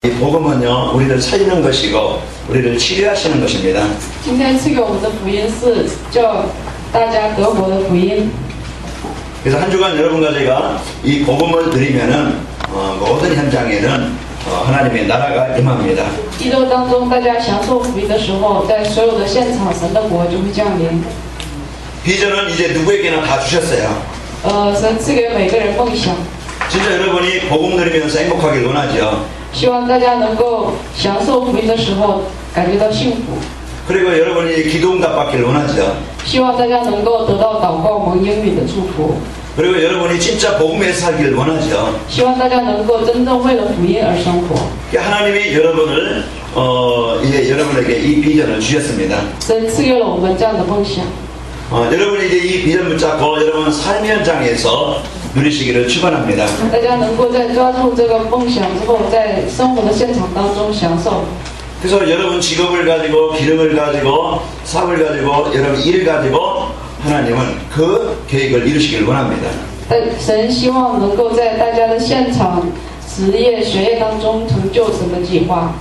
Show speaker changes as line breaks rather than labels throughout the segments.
이 복음은요, 우리를 살리는 것이고 우리를 치료하시는 것입니다.
今天赐给我们的福音是叫大家得活的福音。
그래서 한 주간 여러분과 제가 이 복음을 드리면은 모든 현장에는 하나님의 나라가 임합니다.
一周当中，大家享受福音的时候，在所有的现场，神的国就会降临。
비전은 이제 누구에게나 다 주셨어요.
神赐给每个人梦想，
진짜 여러분이 복음 들으면서 행복하길 원하죠.
希望大家能够享受福音的时候感觉到幸福，
그리고 여러분이 기도 응답 받길 원하죠.
希望大家能够得到祷告蒙应允的祝福，
그리고 여러분이 진짜 복음에서 살길 원하죠.
希望大家能够真正为了福音而生活。
하나님이 여러분을 이제 여러분에게 이 비전을 주셨습니다.
神赐给了我们这样的梦想，
여러분이 이제 이 비전 붙잡고 여러분 삶 현장에서 누리시기를 축원합니다.
大家能够在抓住这个梦想之后，在生活的现场当中享受。
그래서 여러분 직업을 가지고 기름을 가지고 사업을 가지고 여러분 일을 가지고 하나님은 그 계획을 이루시길 원합니다.
但神希望能够在大家的现场、职业、学业当中成就神的计划。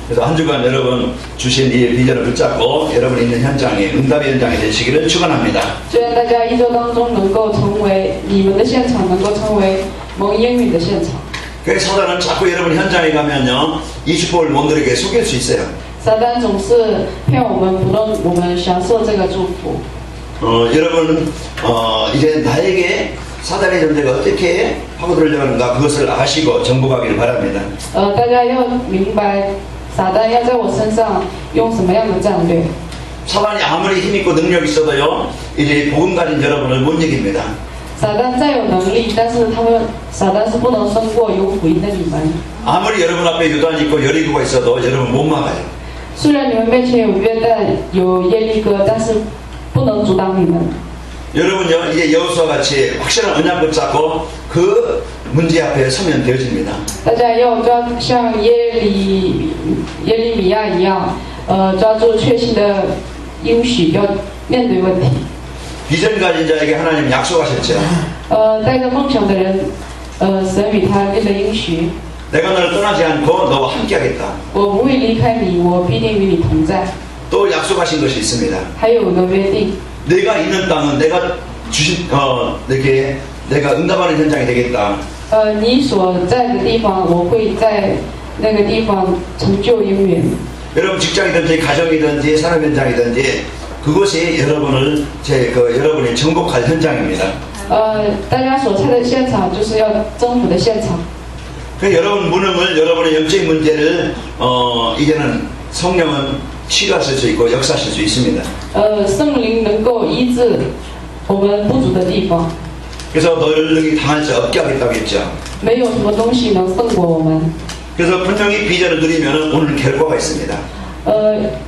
그래서 한 주간 여러분 주신 이 비전을 붙잡고 여러분 있는 현장에 응답의 현장이 되시기를 축원합니다.
虽然大家一周当中能够成为你们的现场，能够成为蒙应允的现场。
그래서 사단은 자꾸 여러분 현장에 가면요 이 축복을 못 누리게 속일 수 있어요.
撒旦总是骗我们，不让我们享受这个祝福。
여러분 이제 나에게 사단의 존재가 어떻게 파고들려고 하는가 그것을 아시고 정복하기를 바랍니다.
大家要明白，撒旦要在我身上用什么样的战略？
사단이 아무리 힘있고 능력 있어도요 이제 복음 가진 여러분을 못 이깁니다.
撒旦再有能力，但是撒旦是不能胜过有福音的你们。
아무리 여러분 앞에 유단이 있고 여리고가 있어도 여러분 못 막아요.
虽然你们面前有约旦、有耶利哥，但是不能阻挡你们。
여러분요 이제 여호수아 같이 확실한 언약 붙잡고 그 문제 앞에 서면 되어집니다.
大家要像耶利米亚一样，抓住确信的应许，要面对问题。
비전 가진 자에게 하나님 약속하셨죠.
带着梦想的人，神与他立了应许，
내가 너를 떠나지 않고 너와 함께하겠다.
我不会离开你，我必定与你同在。
또 약속하신 것이 있습니다.
还有一个约定，
내가 있는 땅은 내가 주신 이렇게 내가 응답하는 현장이 되겠다.
你所在的地方，我会在那个地方成就应允。
여러분 직장이든지 가정이든지 산업 현장이든지 그것이 여러분을 여러분이 정복할 현장입니다.
大家所在的现场就是要征服的现场。
그 여러분 무능을 여러분의 영적인 문제를 이제는 성령은 치료하실 수 있고 역사하실 수 있습니다.
圣灵能够医治我们不足的地方。
그래서 너희들이 당할 수 없게 하겠다고 했죠.
没有什么东西能胜过我们。
그래서 분명히 비전을 누리면 오늘 결과가 있습니다.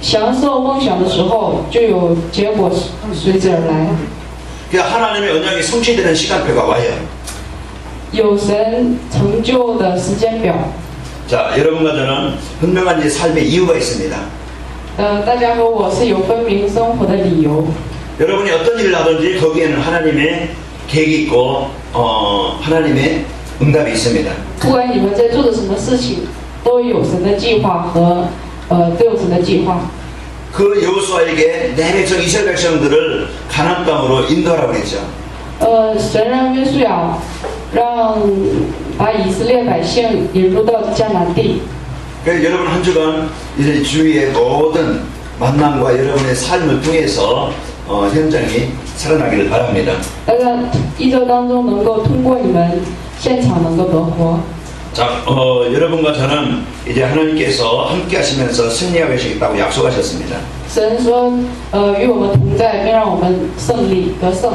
享受梦想的时候，就有结果随之而来。
그러니까 하나님의 언약이 성취되는 시간표가 와요.
有神成就的时间表。
자, 여러분과 저는 분명한 이 삶의 이유가 있습니다.
大家和我是有分明生活的理由。
여러분이 어떤 일을 하든지 거기에는 하나님의 계획이 있고 하나님의 응답이 있습니다.
不管你们在做的什么事情，都有神的计划和都有神的计划。
그 여호수아에게 내 백성 이스라엘 백성들을 가나안 땅으로 인도하라고 했죠.
神让约书亚把以色列百姓引入到迦南地。
그래서 여러분 한 주간 이제 주위의 모든 만남과 여러분의 삶을 통해서 현장이 살아나기를 바랍니다.
大家一周当中能够通过你们现场能够得活。
자, 여러분과 저는 이제 하나님께서 함께 하시면서 승리하게 하시겠다고 약속하셨습니다.
神说，与我们同在，并让我们胜利得胜。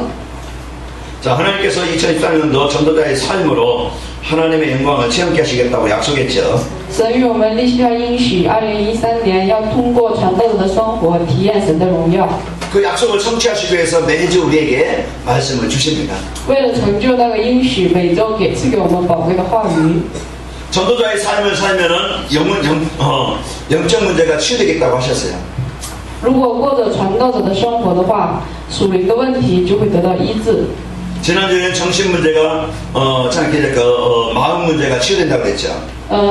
자, 하나님께서 2014년도 전도자의 삶으로 하나님의 영광을 체험케 하시겠다고 약속했죠.
神与我们立下应许，2013年要通过传道者的生活体验神的荣耀。
그 약속을 성취하시기 위해서 매주 우리에게 말씀을 주십니다.
为了成就那个应许，每周赐给我们宝贵的话语。
전도자의 삶을 살면은 영적 문제가 치유되겠다고 하셨어요.
如果过着传道者的生活的话，属灵的问题就会得到医治。
지난주에는 정신 문제가 마음 문제가 치유된다고 그랬죠.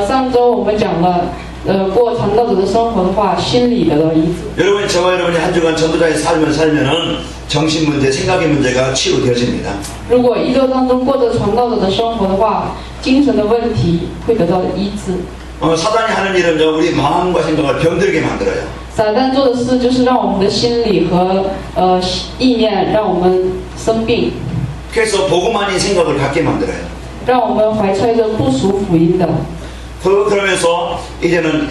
上周我们讲了，过传道者的生活的话，心理得到医治。
여러분, 저와 여러분이 한 주간 전도자의 삶을 살면은 정신 문제, 생각의 문제가 치유되어집니다.
如果一周当中过着传道者的生活的话，精神的问题会得到医治。
사단이 하는 일은 우리 마음과 생각을 병들게 만들어요.
撒旦做的事就是让我们的心理和意念让我们生病，
그래서 복음 아닌 생각을 갖게 만들어요.
让我们怀揣着不属福音的，
그러면서 이제는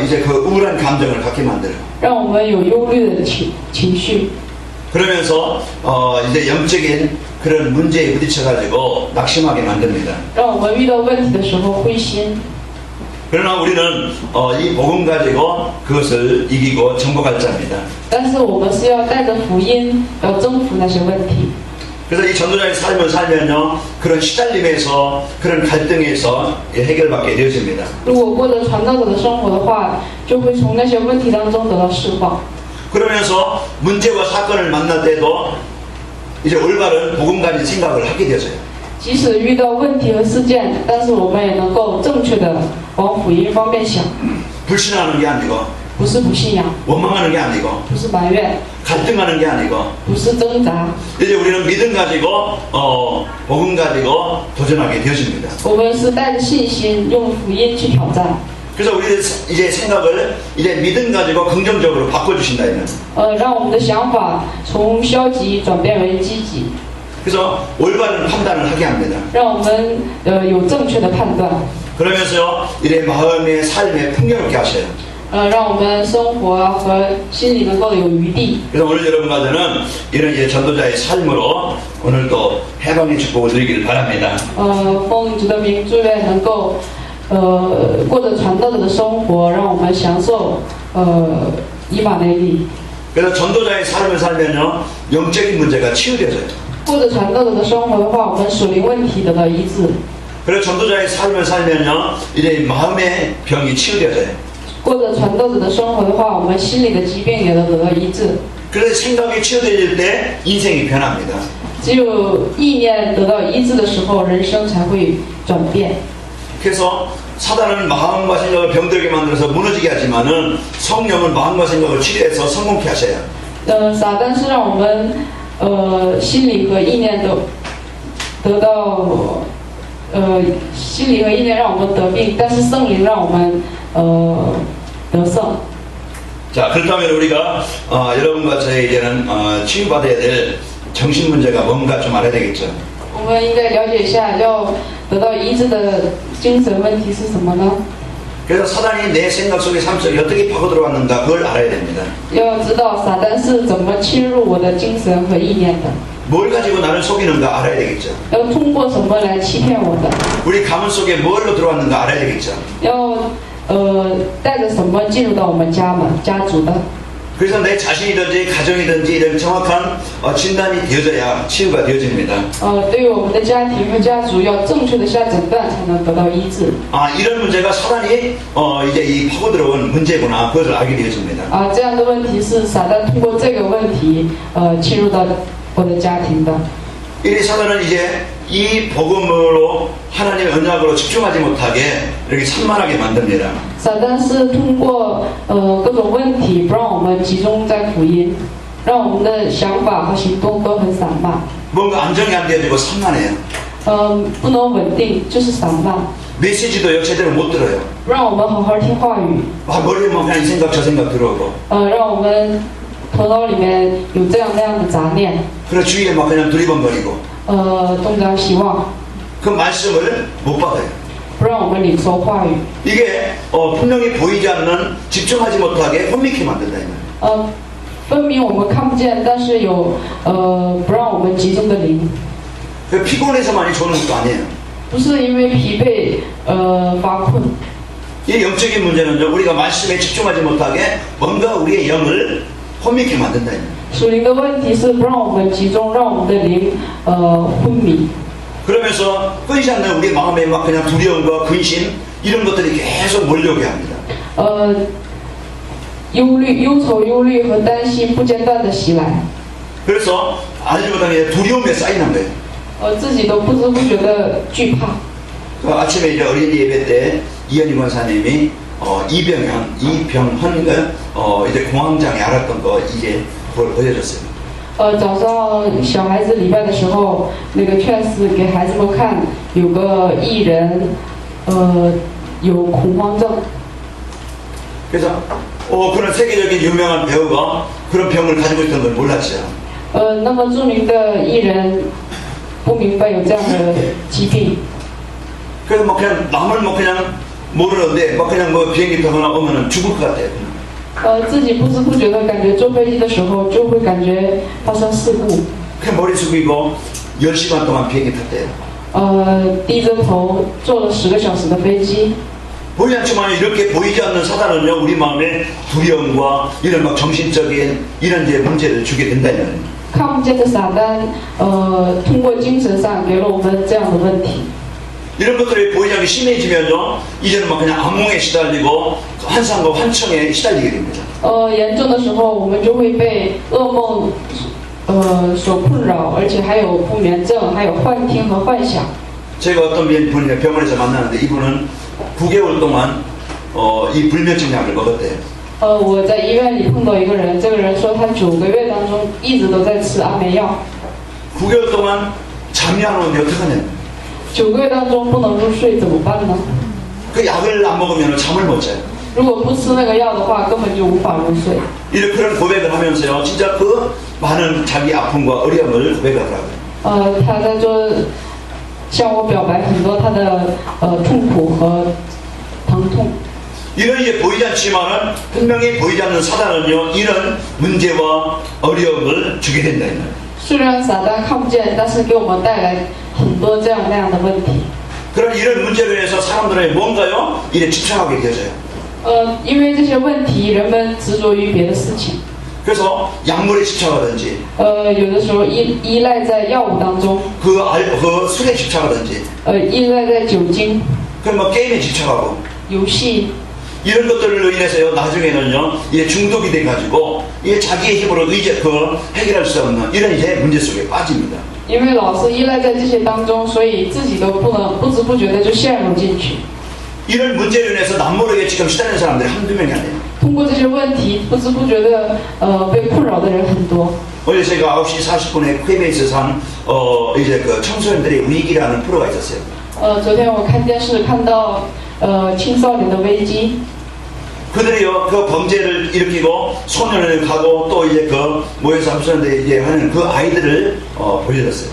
이제 그 우울한 감정을 갖게 만들어요.
让我们有忧虑的情绪，
그러면서 이제 영적인 그런 문제에 부딪혀가지고 낙심하게 만듭니다.
让我们遇到问题的时候灰心。
그러나 우리는 이 복음 가지고 그것을 이기고 정복할 자입니다.
但是我们是要带着福音，要征服那些问题。
그래서 이 전도자의 삶을 살면요, 그런 시달림에서, 그런 갈등에서 해결받게 되어집니다.
如果过着传道者的生活的话，就会从那些问题当中得到释放。
그러면서 문제와 사건을 만날 때도 이제 올바른 복음 가진 생각을 하게 되어져요.
即使遇到问题和事件，但是我们也能够正确的往福音方面想，
불신하는 게 아니고,
不是不信仰，
원망하는 게 아니고,
不是埋怨，
갈등하는 게 아니고,
不是挣扎。
이제 우리는 믿음 가지고, 복음 가지고 도전하게 되어집니다.
我们是带着信心，用福音去挑战。
그래서 우리 이제 생각을 이제 믿음 가지고 긍정적으로 바꿔주신다 이면.
让我们的想法从消极转变为积极，
그래서 올바른 판단을 하게 합니다.
让我们有正确的判断，
그러면서요, 이래 마음의 삶에 풍요롭게 하셔요.
让我们生活和心里能够有余地。
그래서 오늘 여러분과는 이런 이제 전도자의 삶으로 오늘도 해방의 축복을 드리기를 바랍니다.
奉主的名，祝愿能够过着传道者的生活，让我们享受以马内利。
그래서 전도자의 삶을 살면요, 영적인 문제가 치유되어져요.
过着传道者的生活的话，我们属灵问题得到医治。
그래서 전도자의 삶을 살면요, 이제 마음의 병이 치유되어져요.
过着传道者的生活的话，我们心里的疾病也都得到医治。
그래서 생각이 치유될 때 인생이 변합니다.
只有意念得到医治的时候，人生才会转变。
그래서 사단은 마음과 생각을 병들게 만들어서 무너지게 하지만은 성령은 마음과 생각을 치료해서 성공케 하셔요.
撒旦是让我们心理和意念都得到心理和意念让我们得病，但是圣灵让我们得胜。
자, 그렇다면 우리가 여러분과 저희 이제는 치유받아야 될 정신 문제가 뭔가 좀 알아야 되겠죠.
我们应该了解一下，要得到医治的精神问题是什么呢？
그래서 사단이 내 생각 속에 삶 속에 어떻게 파고 들어왔는가 그걸 알아야 됩니다.
要知道撒旦是怎么侵入我的精神和意念的，
뭘 가지고 나를 속이는가 알아야 되겠죠.
要通过什么来欺骗我的，
우리 가문 속에 뭘로 들어왔는가 알아야 되겠죠.
要带着什么进入到我们家族的。
그래서 내 자신이든지 가정이든지 이런 정확한 진단이 되어져야 치유가 되어집니다.
对于我们的家庭和家族要正确的下诊断，才能得到医治。
이런 문제가 사단이 이제 이 파고 들어온 문제구나 그것을 알게 되어집니다.
这样的问题是撒旦通过这个问题侵入到我的家庭的。
이 사단은 이제 이 복음으로 하나님의 언약으로 집중하지 못하게 이렇게 산만하게 만듭니다.
撒旦是通过各种问题不让我们集中在福音，让我们的想法和行动都很散漫。
뭔가 안정이 안 되어지고 산만해요.
不能稳定，就是散漫，
메시지도 제대로 못 들어요.
不让我们好好听话语，
머리에만 그냥 이 생각 저 생각 들어오고
让我们头脑里面有这样那样的杂念，
그리고 주위에 막 그냥 두리번거리고
东张西望，
그 말씀을 못 받아요.
不让我们领受话语。
이게 분명히 보이지 않는 집중하지 못하게 혼미케 만든다 이 말이에요.
分明我们看不见，但是有不让我们集中的灵，
그 피곤해서만이 좋은 것도 아니에요.
不是因为疲惫发困。
이 영적인 문제는요, 우리가 말씀에 집중하지 못하게 뭔가 우리의 영을 혼미케 만든다 이 말이에요.
属灵的问题是不让我们集中，让我们的灵昏迷。
그러면서 끊이지 않는 우리 마음에 막 그냥 두려움과 근심 이런 것들이 계속 몰려오게 합니다.
忧愁、忧虑和担心不间断的袭来，
그래서 알지 못하게 두려움에 쌓이는 거예요.
自己都不知不觉的惧怕。
그 아침에 이제 어린이 예배 때 이현희 권사님이 이병헌 이제 공황장애 알았던 거 이제 그걸 보여줬어요.
早上小孩子礼拜的时候，那个劝师给孩子们看，有个艺人，有恐慌症。
그래서 그런 세계적인 유명한 배우가 그런 병을 가지고 있던 걸 몰랐죠.
那么著名的艺人不明白有这样的疾病。
그래서 뭐 그냥 남을 뭐 그냥 모르는데 뭐 그냥 뭐 비행기 타거나 오면은 죽을 것 같아요.
自己不知不觉的感觉坐飞机的时候就会感觉发生事故。
그냥 머리 숙이고 10시간 동안 비행기 탔대요.
低着头坐了10个小时的飞机。
보이지 않지만 이렇게 보이지 않는 사단은요 우리 마음에 두려움과 이런 막 정신적인 이런 이제 문제를 주게 된다는 거예요.
看不见的撒旦，通过精神上给了我们这样的问题。
이런 것들이 보이지 않게 심해지면요 이제는 막 그냥 악몽에 시달리고 환상과 환청에 시달리게 됩니다.
严重的时候，我们就会被噩梦，所困扰，而且还有不眠症，还有幻听和幻想。
제가 어떤 분이 병원에서 만나는데 이분은 9개월 동안 이 불면증 약을 먹었대요.
我在医院里碰到一个人，这个人说他9个月当中一直都在吃安眠药。
9개월 동안 잠이 안 오는데 어떡하냐?
9个月当中不能入睡怎么办呢？
그 약을 안 먹으면 잠을 못 자요.
如果不吃那个药的话，根本就无法入睡。
이런 그런 고백을 하면서요, 진짜 그 많은 자기 아픔과 어려움을 고백하더라고요.
他在做向我表白很多他的痛苦和疼痛。
이런 이제 보이지 않지만은 분명히 보이지 않는 사단은요, 이런 문제와 어려움을 주게 된다.
虽然撒旦看不见，但是给我们带来很多这样那样的问题。
그런 이런 문제로 인해서 사람들은 뭔가요? 이래 집착하게 되어져요.
因为这些问题，人们执着于别的事情。
그래서 약물에 집착하든지,
有的时候依赖在药物当中，
그 술에 집착하든지,
依赖在酒精、
그럼 뭐 게임에 집착하고,
游戏。
이런 것들로 인해서요, 나중에는요, 이게 중독이 돼가지고, 이게 자기의 힘으로 해결할 수 없는 이런 이제 문제 속에 빠집니다.
因为老是依赖在这些当中，所以自己都不知不觉的就陷入进去。
이런 문제로 인해서 남모르게 지금 시달리는 사람들이 한두 명이 아니에요.
通过这些问题，不知不觉的被困扰的人很多。
어제 제가 9시 40분에 KBS에서 한, 이제 그 청소년들의 위기라는 프로가 있었어요.
昨天我看电视看到青少年的危机。
그들이요, 그 범죄를 일으키고 소년을 가고 또 이제 그 모여서 합수하는데 이제 하는 그 아이들을 보여줬어요.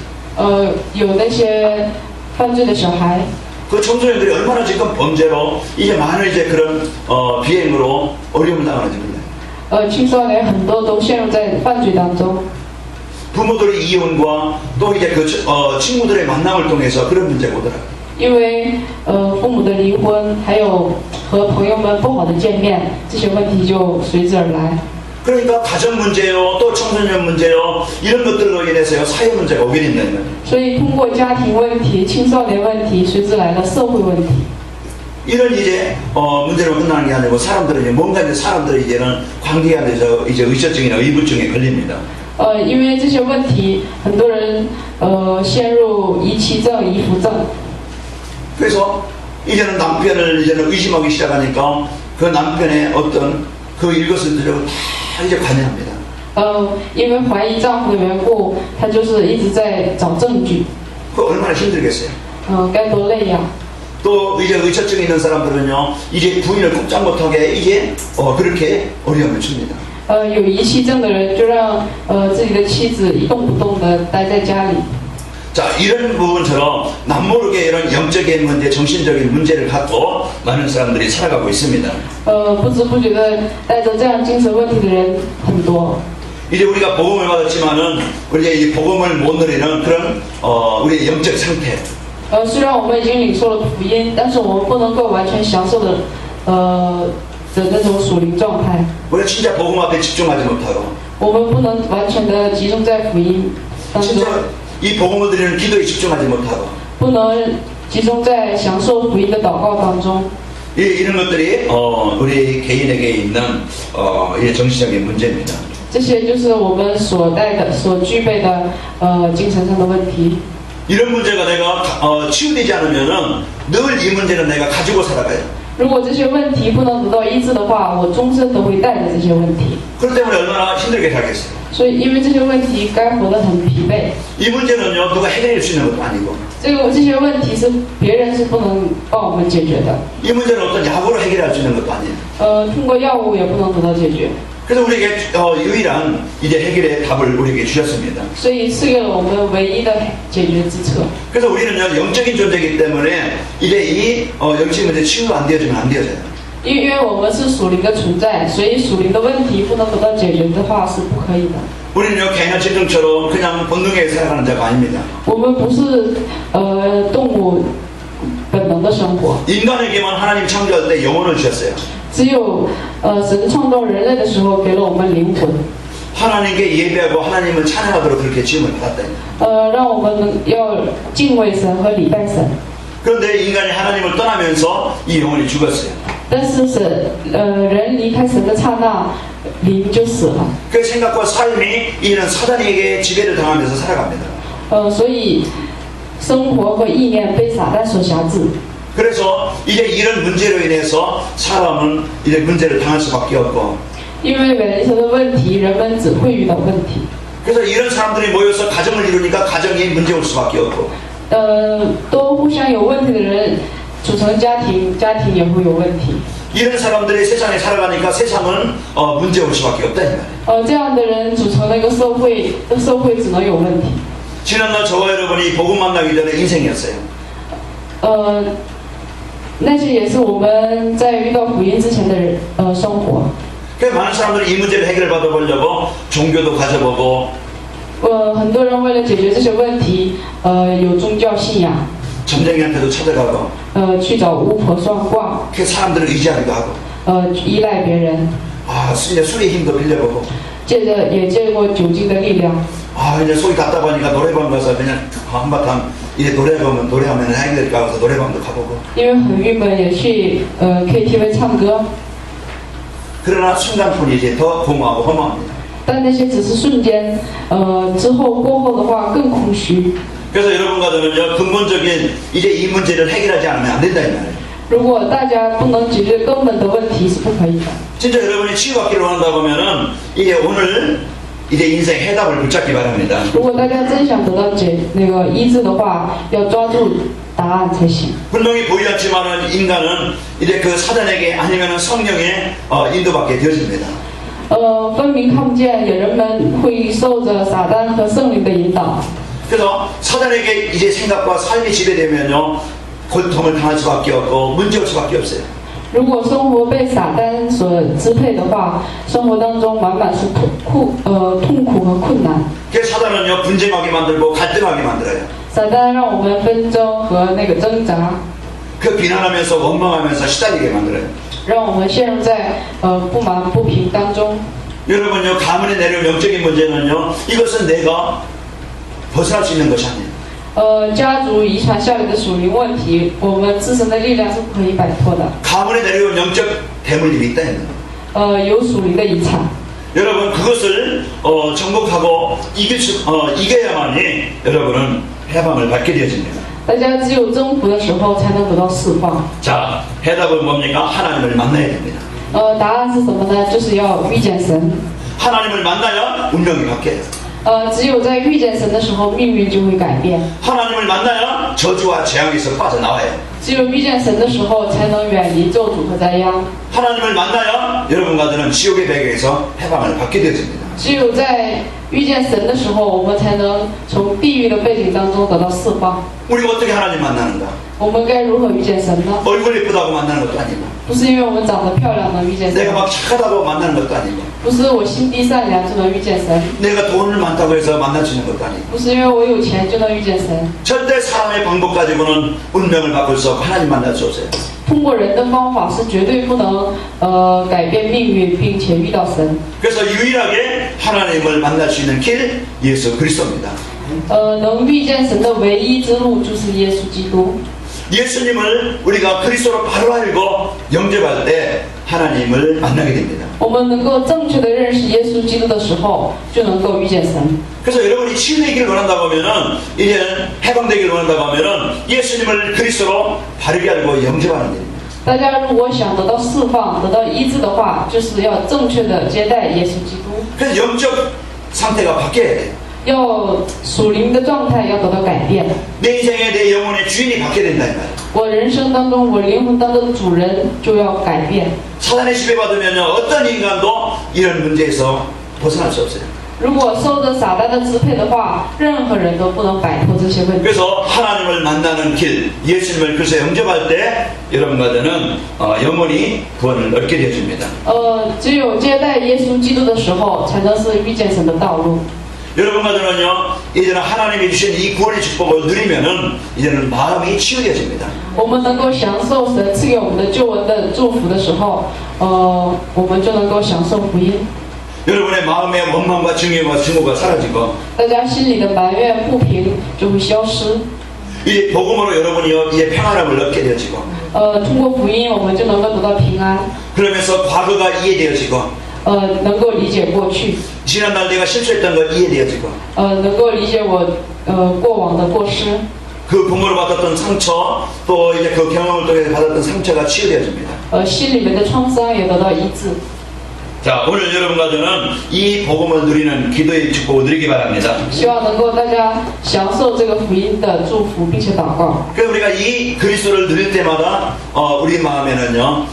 有那些犯罪的小孩。
그 청소년들이 얼마나 지금 범죄로 이제 많은 이제 그런 비행으로 어려움을 당하는지 몰라요.
青少年很多都陷入在犯罪当中。
부모들의 이혼과 또 이제 그 친구들의 만남을 통해서 그런 문제가 오더라고요.
因为父母的离婚，还有和朋友们不好的见面，这些问题就随之而来。
그러니까 가정 문제요, 또 청소년 문제요, 이런 것들로 인해서요 사회 문제가 오게 된다는 거예요.
所以通過家庭问题、青少年问题，随之来了社会问题。
이런 이제 문제로 끝나는 게 아니고 사람들은 이제 뭔가 이제 사람들이 이제는 관계에 대해서 이제 의처증이나 의부증에 걸립니다.
因为这些问题，很多人陷入遗弃症、遗腹症。
그래서 이제는 남편을 이제는 의심하기 시작하니까 그 남편의 어떤 그 일거수일투족을 다 이제 관여합니다.
因为怀疑丈夫的缘故，她就是一直在找证据。
그 얼마나 힘들겠어요.
该多累呀！
또 이제 의처증이 있는 사람들은요, 이제 부인을 꼼짝 못하게 이제 그렇게 어려움을 줍니다.
有遗弃症的人就让自己的妻子一动不动的待在家里。
자, 이런 부분처럼 남모르게 이런 영적인 문제, 정신적인 문제를 갖고 많은 사람들이 살아가고 있습니다.
不知不觉的带着这样精神问题的人很多。
이제 우리가 복음을 받았지만은 우리가 이 복음을 못 누리는 그런 우리의 영적 상태.
虽然我们已经领受了福音，但是我们不能够完全享受的那种属灵状态。
우리가 진짜 복음 앞에 집중하지 못하고.
我们不能完全的集中在福音当中。
진짜 이 복음을 드리는 기도에 집중하지 못하고.
不能集中在享受福音的祷告当中。
이런 것들이 우리 개인에게 있는 이 정신적인 문제입니다.
这些就是我们所具备的精神上的问题。
이런 문제가 내가 치유되지 않으면은 늘 이 문제는 내가 가지고 살아가요.
如果这些问题不能得到医治的话，我终身都会带着这些问题。
그렇기 때문에 얼마나 힘들게 살겠어요.
所以，因为这些问题，该活得很疲惫。
이 문제는요 누가 해결할 수 있는 것도 아니고
这些问题是别人是不能帮我们解决的。
이 문제는 어떤 약으로 해결할 수 있는 것도 아니에요.
通过药物也不能得到解决。
그래서 우리에게 유일한 이제 해결의 답을 우리에게 주셨습니다.
所以赐给了我们唯一的解决之策。
그래서 우리는요 영적인 존재이기 때문에 이제 이 영적인 문제 치유 안 되어지면 안 되어져요.
因为我们是属灵的存在，所以属灵的问题不能得到解决的话是不可以的。
우리는요 개나 짐승처럼 그냥 본능에 살아가는 자가 아닙니다.
我们不是动物本能的生活，
인간에게만 하나님 창조할 때 영혼을 주셨어요.
只有神创造人类的时候给了我们灵魂，
하나님께 예배하고 하나님을 찬양하도록 그렇게 지음을 받았다.
让我们要敬畏神和礼拜神。
그런데 인간이 하나님을 떠나면서 이 영혼이 죽었어요.
但是人离开神的刹那，灵就死了。
그 생각과 삶이 이는 사단에게 지배를 당하면서 살아갑니다.
所以生活和意念被撒旦所辖制。
그래서 이제 이런 문제로 인해서 사람은 이제 문제를 당할 수밖에 없고
因为每一层的问题，人们只会遇到问题。
그래서 이런 사람들이 모여서 가정을 이루니까 가정이 문제 올 수밖에 없고
都互相有问题的人组成家庭，家庭也会有问题。
이런 사람들이 세상에 살아가니까 세상은 문제 올 수밖에 없다 이 말이에요.
这样的人组成了一个社会，社会只能有问题。
지난날 저와 여러분이 복음 만나기 전에 인생이었어요.
那些也是我们在遇到福音之前的人生活。
그 많은 사람들이 이 문제를 해결받아 보려고 종교도 가져보고
很多人为了解决这些问题，有宗教信仰，
점쟁이한테도 찾아가고
去找巫婆算卦，
그 사람들을 의지하기도 하고
依赖别人，
이제 술의 힘도 빌려보고
也借过酒精的力量。
이제 속이 답답하니까 노래방 가서 그냥 한바탕 이제 노래하면 해결될까 해서 노래방도 가보고
因为很郁闷，也去KTV 唱歌，
그러나 순간뿐이 이제 더 공허하고 허무합니다.
但那些只是瞬间，之后过后的话更空虚。
그래서 여러분과 저는요 근본적인 이제 이 문제를 해결하지 않으면 안 된다 이 말이에요.
如果大家不能解决根本的问题是不可以的。
진짜 여러분이 치유받기를 원한다고 하면은 이제 오늘 이제 인생 해답을 붙잡기 바랍니다.
如果大家真想得到医治的话，要抓住答案才行。
분명히 보이지 않지만은 인간은 이제 그 사단에게 아니면은 성령의 인도받게 되어집니다.
分明看不见，人们会受着撒旦和圣灵的引导。
그래서 사단에게 이제 생각과 삶이 지배되면요 고통을 당할 수밖에 없고 문제 올 수밖에 없어요.
如果生活被撒旦所支配的话，生活当中满满是痛苦和困难。
그 사단은요 분쟁하게 만들고 갈등하게 만들어요.
撒旦让我们纷争和挣扎，
그 비난하면서 원망하면서 시달리게 만들어요.
让我们陷入在不满不平当中。
여러분요 가문에 내려온 영적인 문제는요 이것은 내가 벗어날 수 있는 것이 아니에요.
家族遗传下来的属灵问题，我们自身的力量是不可以摆脱的。
가문에 내려온 영적 대물림이 있다.
有属灵的遗产。
여러분 그것을 정복하고 이겨야만이 여러분은 해방을 받게 되어집니다.
大家只有征服的时候，才能得到释放。
자, 해답은 뭡니까? 하나님을 만나야 됩니다.
答案是什么呢？就是要遇见神。
하나님을 만나야 운명이 바뀌어요.
只有在遇见神的时候，命运就会改变。
하나님을 만나야 저주와 재앙에서 빠져나와요.
只有遇见神的时候，才能远离咒诅和灾殃。
하나님을 만나야 여러분과 저는 지옥의 배경에서 해방을 받게 되어집니다.
只有在遇见神的时候，我们才能从地狱的背景当中得到释放。
우리가 어떻게 하나님 만나는가?
我们该如何遇见神呢？
얼굴 예쁘다고 만나는 것도 아니고
不是因为我们长得漂亮能遇见神，
내가 막 착하다고 만나는 것도 아니고
不是我心地善良就能遇见神，
내가 돈을 많다고 해서 만날 수 있는 것도 아니고
不是因为我有钱就能遇见神。
절대 사람의 방법 가지고는 운명을 바꿀 수 없고 하나님 만날 수 없어요.
通过人的方法是绝对不能改变命运，并且遇到神。
그래서 유일하게 하나님을 만날 수 있는 길 예수 그리스도입니다.
能遇见神的唯一之路就是耶稣基督。
예수님을 우리가 그리스도로 바로 알고 영접할 때 하나님을 만나게 됩니다.
我们能够正确的认识耶稣基督的时候，就能够遇见神。
그래서 여러분이 치유되기를 원한다고 하면은, 이제는 해방되기를 원한다고 하면은 예수님을 그리스도로 바르게 알고 영접하는 일입니다.
大家如果想得到释放、得到医治的话，就是要正确的接待耶稣基督，
그래서 영적 상태가 바뀌어야 돼요.
要属灵的状态要得到改变。
내 인생에 내 영혼의 주인이 바뀌어야 된다 이 말이에요.
我人生当中，我灵魂当中的主人就要改变。
사단의 지배받으면요, 어떤 인간도 이런 문제에서 벗어날 수 없어요.
如果受着撒旦的支配的话，任何人都不能摆脱这些问题。
그래서 하나님을 만나는 길, 예수님을 그래서 영접할 때 여러분과는 영원히 구원을 얻게 되어집니다.
只有接待耶稣基督的时候，才能是遇见神的道路。
여러분과는요, 이제는 하나님이 주신 이 구원의 축복을 누리면은 이제는 마음이 치유되어집니다.
我们能够享受神赐给我们的救恩的祝福的时候，我们就能够享受福音。
여러분의 마음의 원망과 증오가 사라지고
大家心里的埋怨不平就会消失。
이제 복음으로 여러분이요, 이제 평안함을 얻게 되어지고
通过福音，我们就能够得到平安。
그러면서 과거가 이해되어지고
能够理解过去，
지난날 내가 실수했던 걸 이해되어지고
能够理解我过往的过失，
그 부모로 받았던 상처 또 이제 그 경험을 통해서 받았던 상처가 치유되어집니다.
心里面的创伤也得到医治。
자, 오늘 여러분과 저는 이 복음을 누리는 기도의 축복을 누리기 바랍니다.
希望能够大家享受这个福音的祝福，并且祷告。
그래서 우리가 이 그리스도를 누릴 때마다 우리 마음에는요,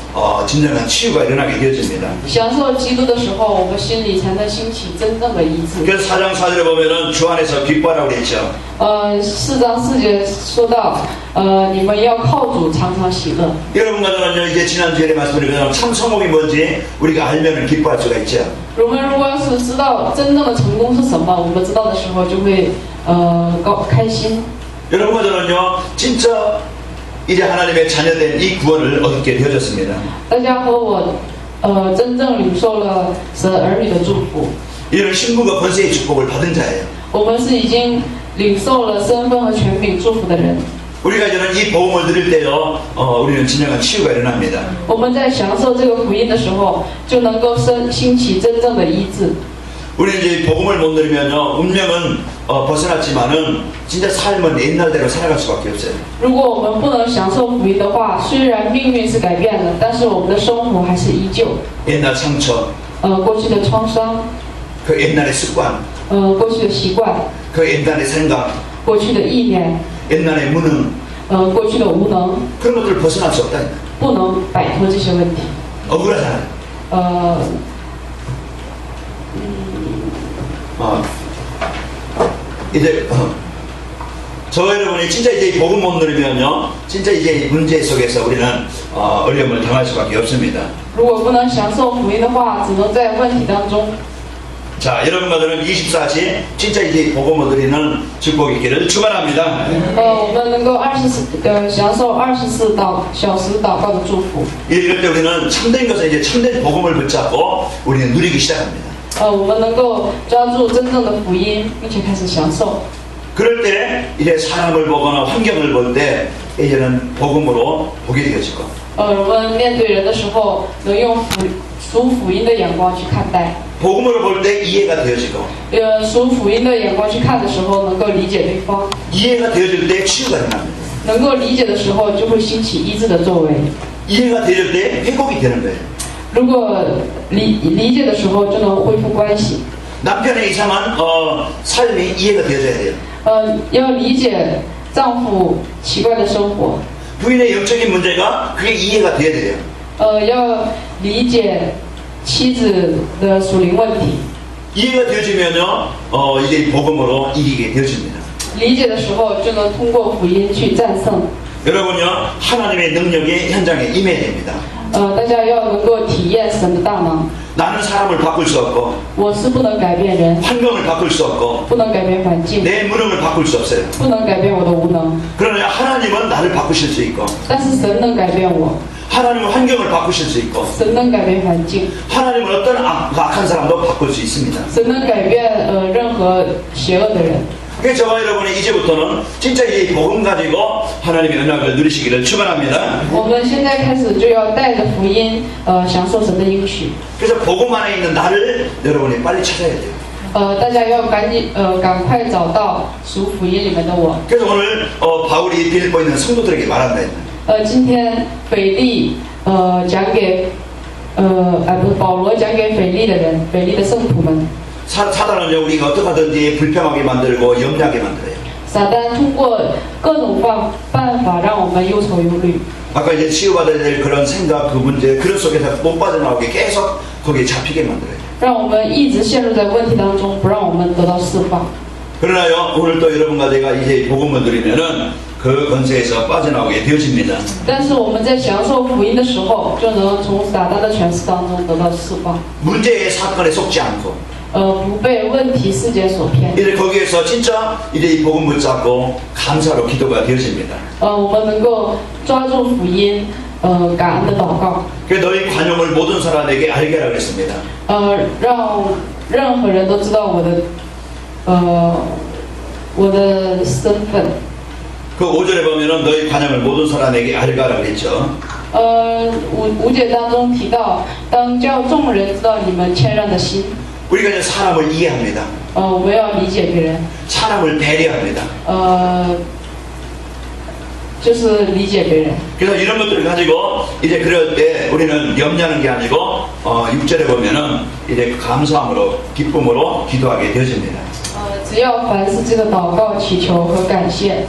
진정한 치유가 일어나게 되어집니다.
享受基督的时候，我们心里才能兴起真正的医治。
그래서 4장 4절에 보면은 주 안에서 기뻐하라고 그랬죠.
4章4节说到，你们要靠主常常喜乐。
여러분과 저는요, 이제 지난주에 말씀드린 것처럼 참 성공이 뭔지 우리가 알면은 기뻐할 수가 있죠.
我们如果要是知道真正的成功是什么，我们知道的时候就会开心。
여러분과 저는요, 진짜 이제 하나님의 자녀된 이 구원을 얻게 되어졌습니다.
大家和我真正领受了神儿女的祝福。
이런 신분과 권세의 축복을 받은 자예요.
我们是已经领受了身份和权柄祝福的人。
우리가 이제는 이 복음을 누릴 때요, 우리는 진정한 치유가 일어납니다.
我们在享受这个福音的时候，就能够兴起真正的医治。
우리는 이제 복음을 못 누리면요, 운명은 벗어났지만은 진짜 삶은 옛날대로 살아갈 수밖에 없어요.
如果我们不能享受福音的话，虽然命运是改变了，但是我们的生活还是依旧。
옛날 상처,
过去的创伤，
그 옛날의 습관,
过去的习惯，
그 옛날의 생각,
过去的意念，
옛날의 무능,
过去的无能，
그런 것들을 벗어날 수 없다.
不能摆脱这些问题。
억울하잖아요. 이제 저 여러분이 진짜 이제 이 복음 못 누리면요, 진짜 이제 이 문제 속에서 우리는 어려움을 당할 수밖에 없습니다.
如果不能享受福音的话，只能在问题当中。
자, 여러분과들은 24시 진짜 이제 복음을 누리는 축복의 길을 축원합니다.
我们能够享受24小时祷告的祝福。
이럴 때 우리는 참된 것을 이제 참된 복음을 붙잡고 우리는 누리기 시작합니다.
我们能够抓住真正的福音，并且开始享受。
그럴 때 이제 사람을 보거나 환경을 볼 때 이제는 복음으로 보게 되어지고
我们面对人的时候，能用属福音的眼光去看待。
복음으로 볼 때 이해가 되어지고
属福音的眼光去看的时候，能够理解对方。
이해가 되어질 때 치유가 일어납니다.
能够理解的时候，就会兴起医治的作为。
이해가 되어질 때 회복이 되는 거예요.
如果理解的时候，就能恢复关系。
남편의 이상한 삶이 이해가 되어져야 돼요.
要理解丈夫奇怪的生活。
부인의 영적인 문제가 그게 이해가 돼야 돼요.
要理解妻子的属灵问题。
이해가 되어지면요, 이제 복음으로 이기게 되어집니다.
理解的时候，就能通过福音去战胜。
여러분요, 하나님의 능력이 현장에 임해야 됩니다.
大家要能够体验神的大能。
나는 사람을 바꿀 수 없고
我是不能改变人，
환경을 바꿀 수 없고
不能改变环境，
내 무능을 바꿀 수 없어요.
不能改变我的无能。
그러나 하나님은 나를 바꾸실 수 있고
但是神能改变我，
하나님은 환경을 바꾸실 수 있고
神能改变环境，
하나님은 어떤 악한 사람도 바꿀 수 있습니다.
神能改变任何邪恶的人。
그래서 저와 여러분이 이제부터는 진짜 이 복음 가지고 하나님의 은혜를 누리시기를 축원합니다.
我们现在开始就要带着福音，享受神的应许。
그래서 복음 안에 있는 나를 여러분이 빨리 찾아야 돼요.
大家要赶快找到属福音里面的我。
그래서 오늘 바울이 빌립보에 있는 성도들에게 말한다 했는데
今天腓利讲给不是保罗讲给腓利的人，腓利的圣徒们。
사단은요 우리가 어떻게 하든지 불평하게 만들고 염려하게 만들어요.
撒旦通过各种办法让我们忧愁忧虑。
아까 이제 치유받아야 될 그런 생각 그 문제 그런 속에서 못 빠져나오게 계속 거기에 잡히게 만들어요.
让我们一直陷入在问题当中，不让我们得到释放。
그러나요 오늘 또 여러분과 제가 이제 복음을 드리면은 그 권세에서 빠져나오게 되어집니다.
但是我们在享受福音的时候，就能从撒旦的权势当中得到释放，
문제의 사건에 속지 않고
不被问题事件所骗。
이제 거기에서 진짜 이제 이 복음 붙잡고 감사로 기도가 되어집니다.
我们能够抓住福音，感恩的祷告，
그 너희 관용을 모든 사람에게 알게 하라 그랬습니다.
让任何人都知道我的身份。
그 5절에 보면은 너희 관용을 모든 사람에게 알게 하라 그랬죠.
五节当中提到，当叫众人知道你们谦让的心。
우리가 이제 사람을 이해합니다.
我们要理解别人，
사람을 배려합니다.
就是理解别人。
그래서 이런 것들을 가지고 이제 그럴 때 우리는 염려하는 게 아니고 6절에 보면은 이제 감사함으로 기쁨으로 기도하게 되어집니다.
只要凡事这个祷告、祈求和感谢。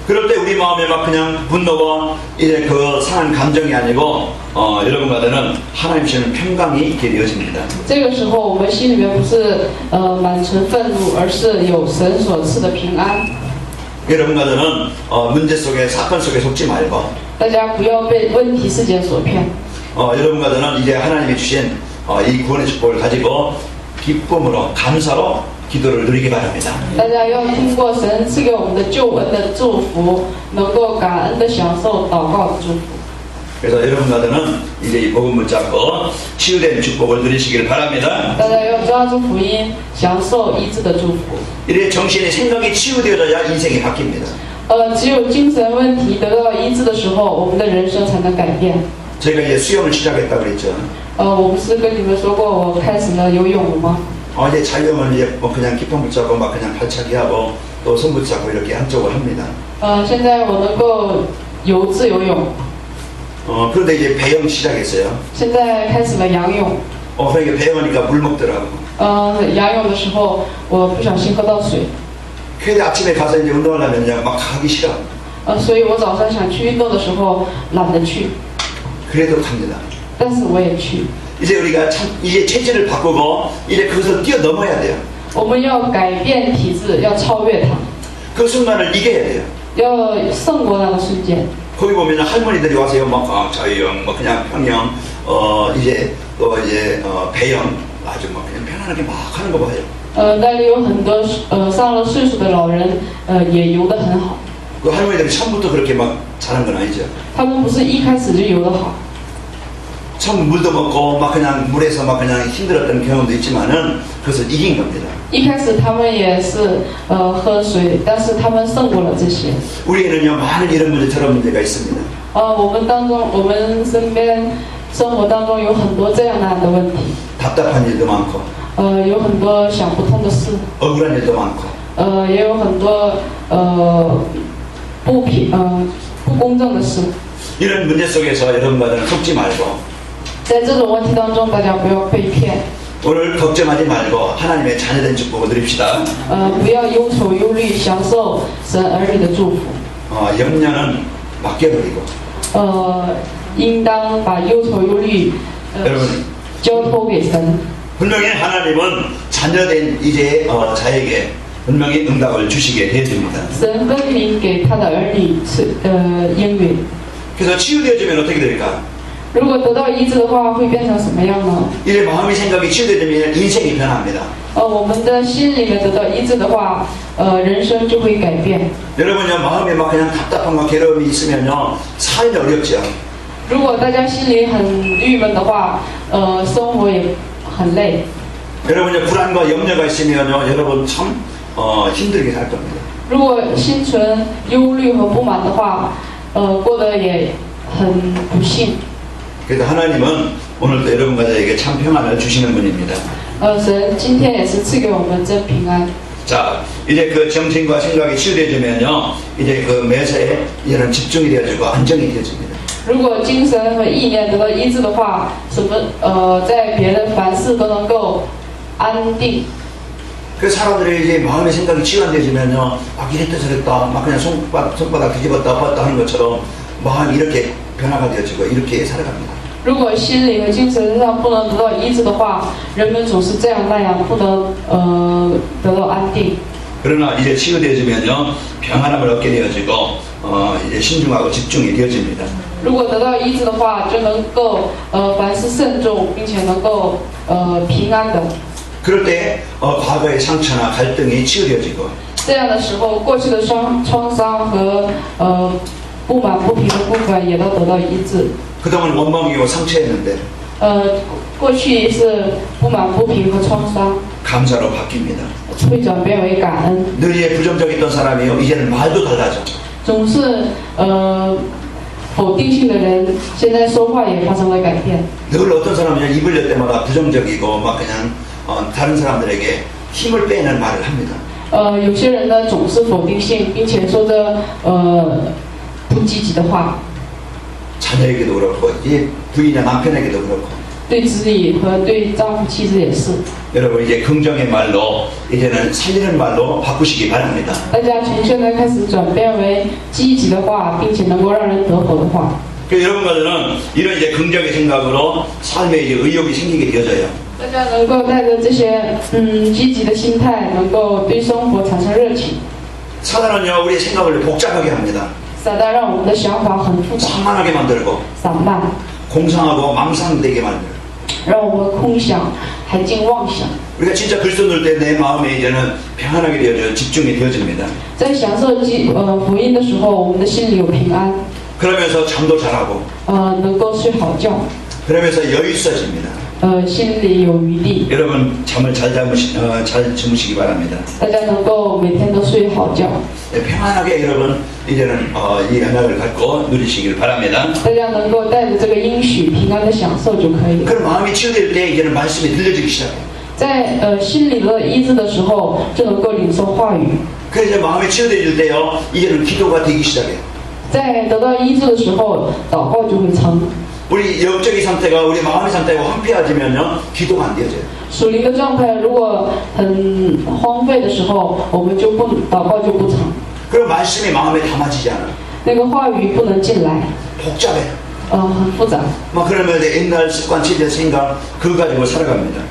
그럴 때 우리 마음에 막 그냥 분노가 이제 그 상한 감정이 아니고 여러분과는 하나님 주시는 평강이 있게 되어집니다.
这个时候，我们心里面不是满存愤怒，而是有神所赐的平安。
여러분과는 문제 속에 사건 속에 속지 말고
大家不要被问题事件所骗。
여러분과는 이제 하나님이 주신 이 구원의 축복을 가지고 기쁨으로 감사로 기도를 누리기 바랍니다.
大家要通过神赐给我们的救恩的祝福，能够感恩的享受祷告的祝福。
그래서 여러분과는 이제 이 복음을 잡고 치유된 축복을 누리시길 바랍니다.
大家要抓住福音，享受医治的祝福。
이래 정신의 생각이 치유되어져야 인생이 바뀝니다.
只有精神问题得到医治的时候，我们的人生才能改变。
저희가 이제 수영을 시작했다고 그랬죠.
我不是跟你们说过我开始了游泳了吗？
이제 자유형을 이제 뭐 그냥 기판 붙잡고 막 그냥 발차기 하고 또 손 붙잡고 이렇게 한쪽을 합니다.
现在我能够自由泳。
그런데 이제 배영 시작했어요.
现在开始了仰泳。
그러니까 배영하니까 물 먹더라고.
仰泳的时候，我不小心喝到水。
근데 아침에 가서 이제 운동을 하면 그냥 막 하기 싫어.
所以我早上想去运动的时候懒得去，
그래도 갑니다.
但是我也去。
이제 우리가 이제 체질을 바꾸고 이제 그것을 뛰어넘어야 돼요.
我们要改变体质，要超越它，
그 순간을 이겨야 돼요.
要胜过那个瞬间。
거기 보면 할머니들이 와서요, 막 자유형, 뭐 그냥 평형, 이제 또 이제 배영 아주 막 그냥 편안하게 막 하는 거 봐요.
那里有很多上了岁数的老人，也游得很好。
그 할머니들이 처음부터 그렇게 막 잘한 건 아니죠.
他们不是一开始就游得好，
처음 물도 먹고 막 그냥 물에서 막 그냥 힘들었던 경험도 있지만은 그것을 이긴 겁니다.
一开始他们也是喝水，但是他们胜过了这些。
우리에는요 많은 이런 문제 저런 문제가 있습니다.
我们身边生活当中有很多这样那样的问题，
답답한 일도 많고
有很多想不通的事，
억울한 일도 많고
也有很多不公正的事。
이런 문제 속에서 여러분과는 속지 말고
在这种问题当中，大家不要被骗，
오늘 걱정하지 말고 하나님의 자녀된 축복을 누립시다.
不要忧愁忧虑，享受神儿女的祝福。
염려는 맡겨버리고
应当把忧愁忧虑
여러분
交托给神。
분명히 하나님은 자녀된 이제 자에게 분명히 응답을 주시게 되어집니다.
神分明给他的儿女应允。
그래서 치유되어지면 어떻게 될까?
如果得到医治的话，会变成什么样呢？
이제 마음이 생각이 치유되어지면 인생이 변합니다.
我们的心里面得到医治的话，人生就会改变。
여러분요 마음에 막 그냥 답답함과 괴로움이 있으면요 삶이 어렵죠.
如果大家心里很郁闷的话，生活也很累。
여러분요 불안과 염려가 있으면요 여러분 참 힘들게 살 겁니다.
如果心存忧虑和不满的话，过得也很不幸。
그래서 하나님은 오늘도 여러분과 저에게 참 평안을 주시는 분입니다.
神今天也是赐给我们真平安。
자, 이제 그 정신과 생각이 치유되어지면요, 이제 그 매사에 이제는 집중이 되어지고 안정이 되어집니다.
如果精神和意念得到医治的话，在别的凡事都能够安定。
그 사람들의 이제 마음의 생각이 치유되어지면요, 막 이랬다 저랬다, 막 그냥 손바닥 뒤집었다 엎었다 하는 것처럼 마음이 이렇게 변화가 되어지고 이렇게 살아갑니다.
如果心理和精神上不能得到医治的话，人们总是这样那样，不能得到安定。
그러나 이제 치유되어지면요, 평안함을 얻게 되어지고 이제 신중하고 집중이 되어집니다.
如果得到医治的话，就能够凡事慎重，并且能够平安的。
그럴 때 과거의 상처나 갈등이 치유되어지고
这样的时候，过去的创伤和不满不平的部分也都得到医治。
그동안 원망이고 상처였는데
过去是不满不平和创伤，
감사로 바뀝니다.
会转变为感恩。
늘 이제 부정적이었던 사람이요, 이제는 말도 달라져.
总是否定性的人，现在说话也发生了改变。
늘 어떤 사람은 입을 열 때마다 부정적이고 막 그냥 다른 사람들에게 힘을 빼는 말을 합니다.
有些人呢总是否定性，并且说着不积极的话，
자녀에게도 그렇고 이제 부인이나 남편에게도 그렇고
对子女和对丈夫妻子也是。
여러분 이제 긍정의 말로 이제는 살리는 말로 바꾸시기 바랍니다.
大家从现在开始转变为积极的话，并且能够让人得活的话。
그래서 여러분과 저는 이런 이제 긍정의 생각으로 삶에 이제 의욕이 생기게 되어져요.
大家能够带着这些积极的心态，能够对生活产生热情。
사단은요, 우리 생각을 복잡하게 합니다.
撒旦让我们的想法很复杂、
산만하게 만들고
散漫，
공상하고 망상되게 만들고
让我们空想、还尽妄想。
우리가 진짜 글쓰 넣을 때 내 마음에 이제는 평안하게 되어져 집중이 되어집니다.
在享受福音的时候，我们的心里有平安，
그러면서 잠도 잘하고
能够睡好觉，
그러면서 여유 있어집니다.
心里有余力。
여러분 잠을 잘 주무시기 바랍니다.
大家能够每天都睡好觉，
편안하게 여러분 이제는 이 언약을 갖고 누리시길 바랍니다.
大家能够带着这个应许平安的享受就可以了。
그럼 마음이 치유될 때 이제는 말씀이 들려지기 시작해요.
在心里的医治的时候，就能够领受话语。
그래서 이제 마음이 치유될 때요, 이제는 기도가 되기 시작해요.
在得到医治的时候，祷告就会成。
우리 영적인 상태가 우리 마음의 상태가 황폐해지면요, 기도가 안 되어져요.
属灵的状态如果很荒废的时候，我们就不祷告就不成，
그럼 말씀이 마음에 담아지지 않아요.
那个话语不能进来，
복잡해요.
很复杂，
막 그러면 이제 옛날 습관, 체질, 생각 그거 가지고 살아갑니다.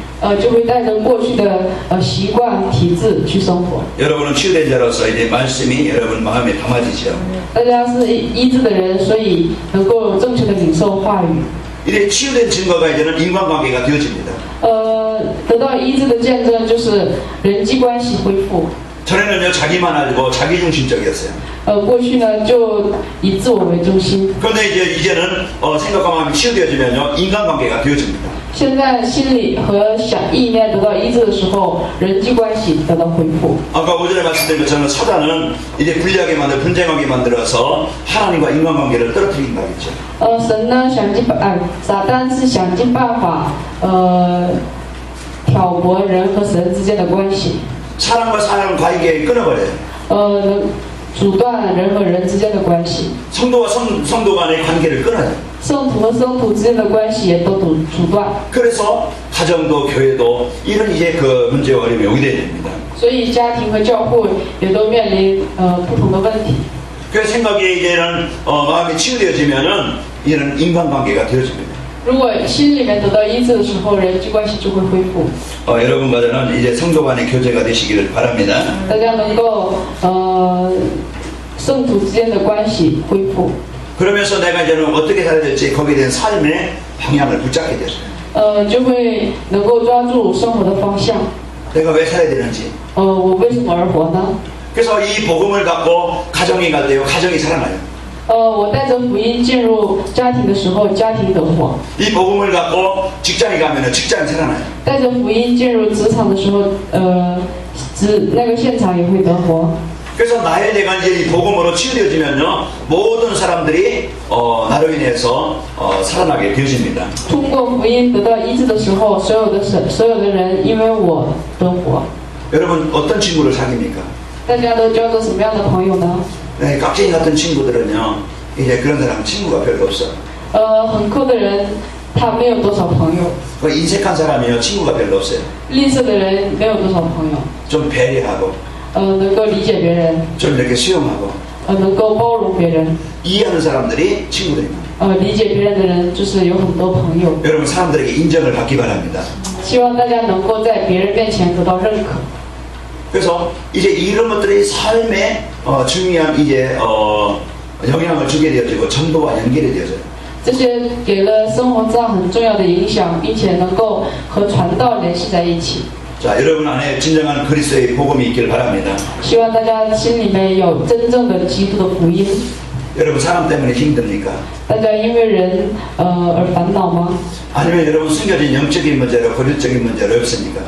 就会带着过去的习惯、体质去生活。
여러분은 치유된 자로서 이제 말씀이 여러분 마음에 담아지죠.
大家是医治的人，所以能够正确的领受话语。
이제 치유된 증거가 이제는 인간관계가 되어집니다.
得到医治的见证就是人际关系恢复。
전에는요, 자기만 알고 자기중심적이었어요.
过去呢就以自我为中心，
그런데 이제는 생각과 마음이 치유되어지면요, 인간관계가 되어집니다.
现在心理和意念得到医治的时候，人际关系得到恢复。
아까 오전에 말씀드린 것처럼 사단은 이제 불리하게 분쟁하게 만들어서 하나님과 인간관계를 떨어뜨린다 했죠.
神呢撒旦是想尽办法挑拨人和神之间的关系，
사람과 사람 관계를 끊어버려요.
阻断人和人之间的关系，
성도와 성도 간의 관계를 끊어요.
圣徒和圣徒之间的关系也都阻断，
그래서 가정도 교회도 이런 이제 그 문제와 어려움이 오게 됩니다.
所以家庭和教会也都面临不同的问题。
그 생각이 이제는 마음이 치유되어지면은 이런 인간관계가 되어집니다.
如果心里面得到医治的时候，人际关系就会恢复。
여러분과 저는 이제 성도 간의 교제가 되시기를 바랍니다.
大家能够圣徒之间的关系恢复。
그러면서 내가 이제는 어떻게 살아야 될지 거기에 대한 삶의 방향을 붙잡게 되어요.
就会能够抓住生活的方向。
내가 왜 살아야 되는지.
我为什么而活呢？
그래서 이 복음을 갖고 가정에 갈 때요, 가정이 살아나요.
我带着福音进入家庭的时候，家庭得活；
이 복음을 갖고 직장에 가면은 직장이 살아나요.
带着福音进入职场的时候，那个现场也会得活。
그래서 나의 내가 이제 이 복음으로 치유되어지면요 모든 사람들이 나로 인해서 살아나게 되어집니다.
通过福音得到医治的时候，所有的人因为我得活。
여러분 어떤 친구를 사귀입니까?
大家都交着什么样的朋友呢？
네, 깍쟁이 같은 친구들은요 이제 그런 사람 친구가 별로 없어.
很抠的人，他没有多少朋友；
그 인색한 사람이요 친구가 별로 없어요.
吝啬的人没有多少朋友。
좀 배려하고
能够理解别人，
좀 이렇게 수용하고
能够包容别人，
이해하는 사람들이 친구들입니다.
理解别人的人就是有很多朋友。
여러분 사람들에게 인정을 받기 바랍니다.
希望大家能够在别人面前得到认可。
그래서 이제 이런 것들이 삶에 중요한 이제 영향을 주게 되어지고 전도와 연결이 되어져요.
这些给了生活上很重要的影响，并且能够和传道联系在一起。
자, 여러분 안에 진정한 그리스도의 복음이 있길 바랍니다.
希望大家心里面有真正的基督的福音。
여러분 사람 때문에 힘듭니까?
大家因为人而烦恼吗？
아니면 여러분 숨겨진 영적인 문제로 고질적인 문제로 없습니까?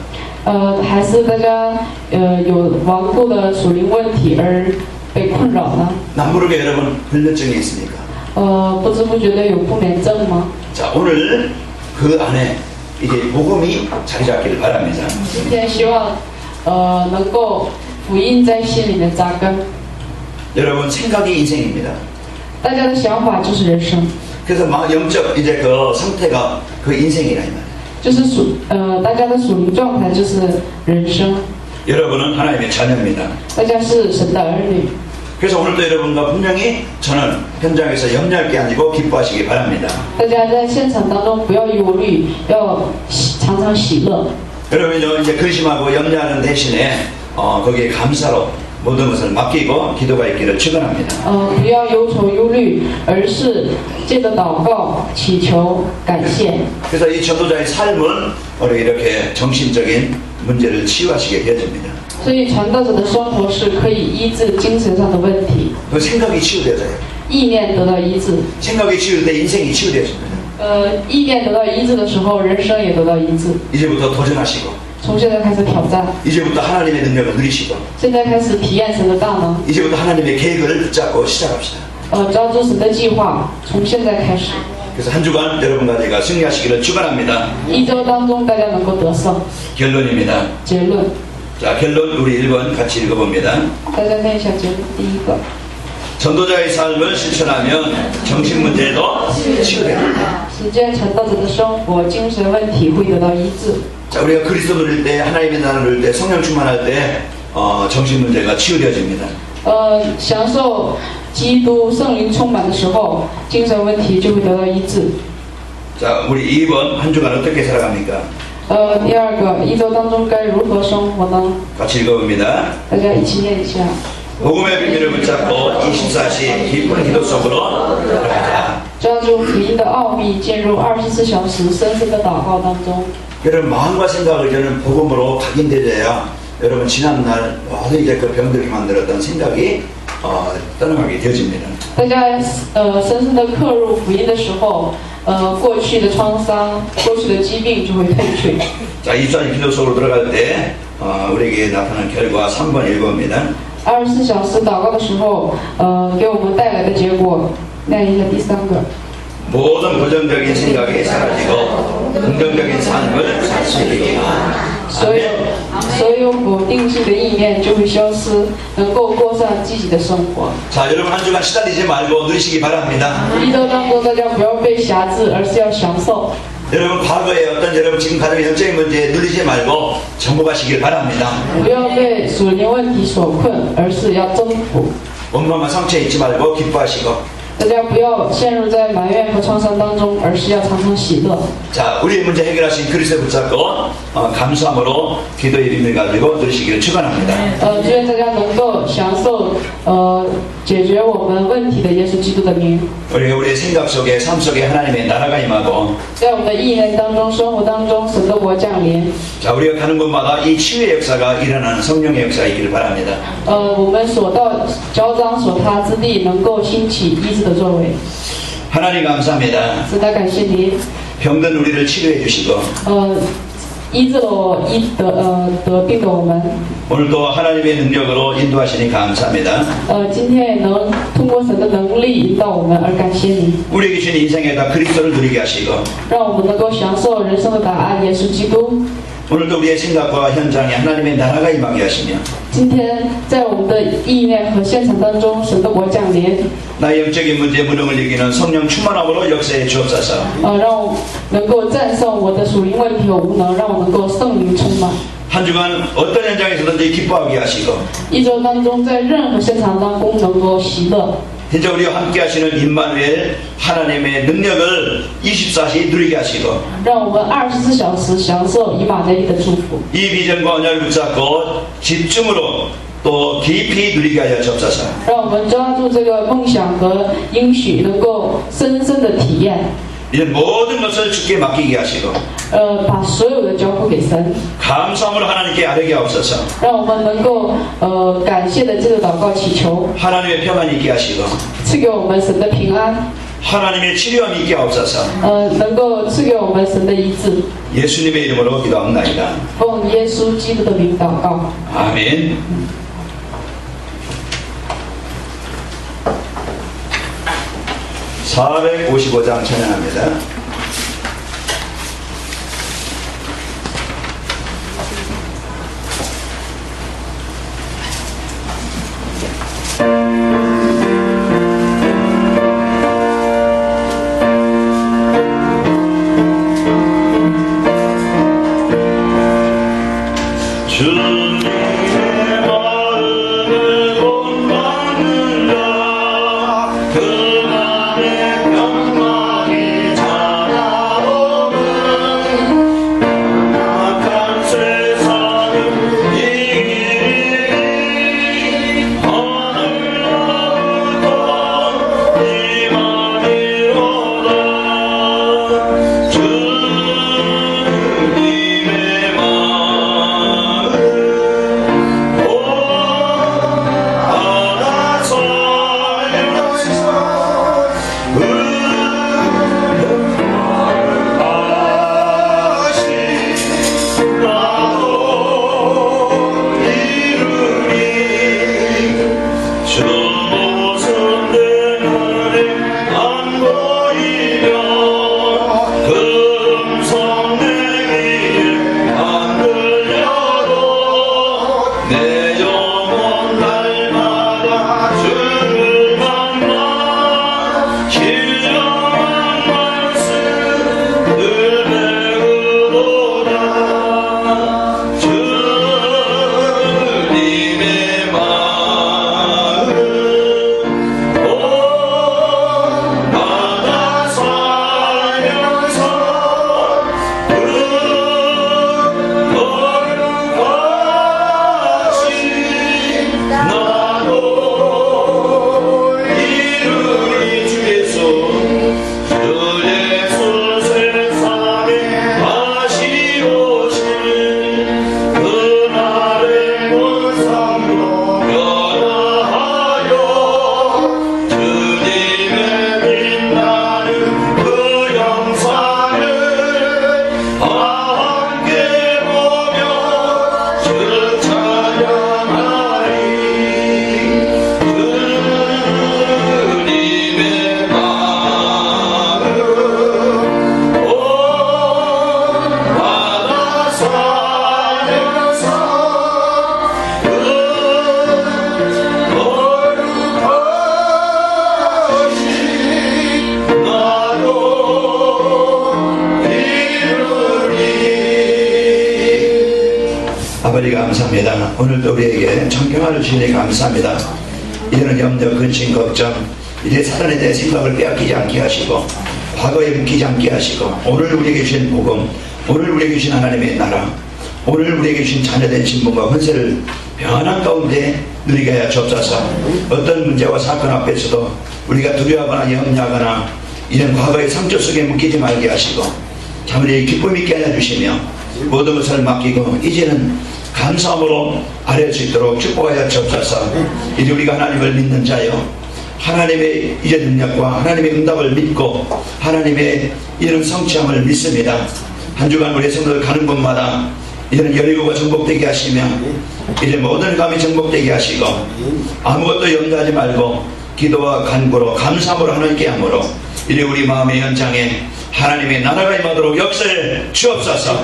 还是大家有顽固的属灵问题而被困扰呢？
남모르게 여러분 불면증이 있습니까?
不知不觉的有不眠症吗？
자, 오늘 그 안에 이제 복음이 자리 잡기를 바랍니다.
今天希望能够福音在心里面扎根。
여러분 생각이 인생입니다.
大家的想法就是人生，
그래서 막 영적 이제 그 상태가 그 인생이라 이 말이에요.
就是大家的属灵状态就是人生。
여러분은 하나님의 자녀입니다.
大家是神的儿女，
그래서 오늘도 여러분과 분명히 저는 현장에서 염려할 게 아니고 기뻐하시기 바랍니다.
大家在现场当中不要忧虑，要常常喜乐。
여러분 이제 근심하고 염려하는 대신에 거기에 감사로 모든 것을 맡기고 기도가 있기를 축원합니다.
不要忧愁忧虑，而是借着祷告、祈求、感谢。
그래서 이 전도자의 삶은 우리 이렇게 정신적인 문제를 치유하시게 되어집니다.
所以传道者的生活是可以医治精神上的问题，
그 생각이 치유되어져요.
意念得到医治。
생각이 치유될 때 인생이 치유되어집니다.
意念得到医治的时候，人生也得到医治。
이제부터 도전하시고
从现在开始挑战，
이제부터 하나님의 능력을 누리시고
现在开始体验神的大能，
이제부터 하나님의 계획을 붙잡고 시작합시다.
抓住神的计划，从现在开始。
그래서 한 주간 여러분과 제가 승리하시기를 축원합니다.
一周当中，大家能够得胜。
결론입니다.
结论，
자, 결론 우리 1번 같이 읽어봅니다.
大家念一下结论。第一个，
전도자의 삶을 실천하면 정신 문제도 치유됩니다.
实践传道者的生活，精神问题会得到医治。
자, 우리가 그리스도 누릴 때, 하나님의 나라를 누릴 때, 성령 충만할 때 정신 문제가 치유되어집니다.
享受基督圣灵充满的时候，精神问题就会得到医治。
자, 우리 2번 한 주간 어떻게 살아갑니까?
第二个，一周当中该如何生活呢？
같이 읽어봅니다.
大家一起念一下。
복음의 비밀을 붙잡고 24시 깊은 기도 속으로 들어가자.
抓住福音的奥秘，进入24小时深深的祷告当中。
여러분 마음과 생각을 저는 복음으로 각인되어야 여러분 지난날 모든 이제 그 병들게 만들었던 생각이 떠나가게 되어집니다.
大家深深的刻入福音的时候，过去的创伤、过去的疾病就会退去。
자, 24시 기도 속으로 들어갈 때 우리에게 나타난 결과 3번 읽어봅니다.
24小时祷告的时候，给我们带来的结果，念一下第三个。
모든 부정적인 생각이 사라지고 긍정적인 삶을 살 수 있겠구나.
所有否定性的意念就会消失，能够过上积极的生活。
자, 여러분 한 주간 시달리지 말고 누리시기 바랍니다.
一周当中，大家不要被辖制，而是要享受。
여러분 과거에 어떤 여러분 지금 가진 영적인 문제에 눌리지 말고 정복하시길 바랍니다.
不要被属灵问题所困，而是要征服。
원망과 상처에 있지 말고 기뻐하시고.
大家不要陷入在埋怨和创伤当中，而是要常常喜乐。
자, 우리의 문제 해결하신 그리스도 붙잡고 감사함으로 기도의 비밀 가지고 누리시기를 축원합니다.
祝愿大家能够享受解决我们问题的耶稣基督的名。
우리의 생각 속에 삶 속에 하나님의 나라가 임하고
在我们的意念当中、生活当中，神的国降临。
자, 우리가 가는 곳마다 이 치유의 역사가 일어나는 성령의 역사가 있기를 바랍니다.
我们所到交章所他之地，能够兴起医治的作为。
하나님 감사합니다.
神的感谢您，
병든 우리를 치료해 주시고
医治了得病的我们。
오늘도 하나님의 능력으로 인도하시니 감사합니다.
今天也能通过神的能力引导我们，而感谢你，
우리에게 주신 인생에다 그리스도를 누리게 하시고
让我们能够享受人生的答案——耶稣基督。
오늘도 우리의 생각과 현장에 하나님의 나라가 임하게 하시며
今天在我们的意念和现场当中，神的国降临，
나의 영적인 문제 무능을 이기는 성령 충만함으로 역사해 주옵소서.
让我能够战胜我的属灵问题和无能，让我能够圣灵充满。
한 주간 어떤 현장에서든지 기뻐하게 하시고
一周当中，在任何现场当中能够喜乐。
진짜 우리와 함께 하시는 임마누엘 하나님의 능력을 24시 누리게 하시고
让我们24小时享受以马内利的祝福，
이 비전과 언약을 붙잡고 집중으로 또 깊이 누리게 하여 주옵소서.
让我们抓住这个梦想和应许，能够深深的体验。
이런 모든 것을 주께 맡기게 하시고
把所有的交付给神，
감사함으로 하나님께 아뢰게 하옵소서.
让我们能够感谢的这个祷告祈求，
하나님의 평안이 있게 하시고
赐给我们神的平安，
하나님의 치료함이 있게 하옵소서.
能够赐给我们神的医治。
예수님의 이름으로 기도합니다.
奉耶稣基督的名祷告，
아멘. (455장) 찬양합니다. 주님의 마음을 본받는다. 그날의 평강이 찾아오는 악한 세상을 이기리 하늘로부터 임하리로다. 주님의 마음 내 영혼 날마다 주를 만나 신령한 말씀 늘 배우도다. 주님의 마음 나다 살면서 나도 이루리. 주 예수 세상에 다시 오신 그날의 본상도 변화하여 주님의 빛나는 그 영상을 함께 보며 주 찬양하리. 주님의 마음 나다 살면서 거룩하신 나도 이루리. 아버지 감사합니다. 오늘도 우리에게 청평안을 주시니 감사합니다. 이제는 염려, 근심, 걱정, 이제 사단에 대해 생각을 빼앗기지 않게 하시고 과거에 묶이지 않게 하시고 오늘 우리에게 주신 복음, 오늘 우리에게 주신 하나님의 나라, 오늘 우리에게 주신 자녀된 신분과 헌세를 변한 가운데 누리게 하여 주옵소서. 어떤 문제와 사건 앞에서도 우리가 두려워하거나 염려하거나 이런 과거의 상처 속에 묶이지 말게 하시고 참 우리에게 기쁨 있게 하여 주시며 모든 것을 맡기고 이제는 감사함으로 아뢰할 수 있도록 축복하여 주옵소서. 이제 우리가 하나님을 믿는 자요, 하나님의 이제 능력과 하나님의 응답을 믿고 하나님의 이런 성취함을 믿습니다. 한 주간 우리 성도들 가는 곳마다 이제는 여리고가 정복되게 하시며 이제 모든 감이 정복되게 하시고 아무것도 염려하지 말고 기도와 간구로 감사함으로 하나님께 함으로 이제 우리 마음의 현장에 하나님의 나라가 임하도록 역사에 주옵소서.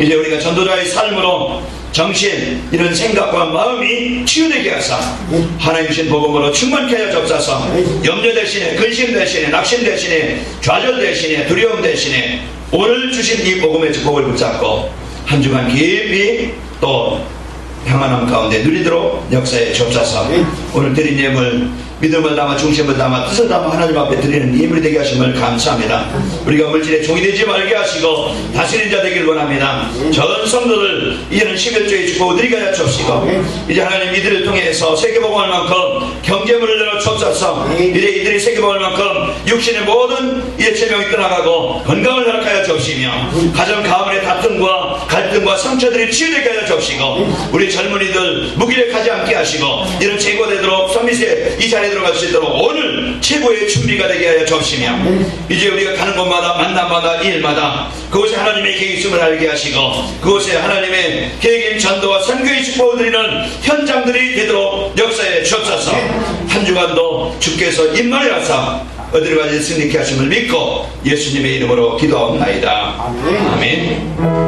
이제 우리가 전도자의 삶으로 정신 이런 생각과 마음이 치유되게 하사 하나님 주신 복음으로 충만케 하여 주옵소서. 염려 대신에 근심 대신에 낙심 대신에 좌절 대신에 두려움 대신에 오늘 주신 이 복음의 축복을 붙잡고 한 주간 깊이 또 평안함 가운데 누리도록 역사에 주옵소서. 오늘 드린 예물 믿음을 담아 중심을 담아 뜻을 담아 하나님 앞에 드리는 예물이 되게 하심을 감사합니다. 우리가 물질의 종이 되지 말게 하시고 다스리는 자 되길 원합니다. 전 성도들 이제는 11조의 축복을 누리게 하여 주옵시고 이제 하나님 이들을 통해서 세계복음할 만큼 경제문을 열어 주옵소서. 이제 이들이 세계복음할 만큼 육신의 모든 이제 체명이 떠나가고 건강을 허락하여 주옵시며 가정 가문의 다툼과 갈등과 상처들이 치유되게 하여 주옵시고 우리 젊은이들 무기력하지 않게 하시고 이런 제거되도록 서밋에 이 자리에 들어갈 수 있도록 오늘 최고의 준비가 되게 하여 주옵시며 이제 우리가 가는 곳마다 만남마다 일마다 그곳에 하나님의 계획이 있음을 알게 하시고 그곳에 하나님의 계획인 전도와 선교의 축복을 드리는 현장들이 되도록 역사에 주옵소서. 한 주간도 주께서 임마에 하사 어디로 가지 승리케 하심을 믿고 예수님의 이름으로 기도하옵나이다. 아멘.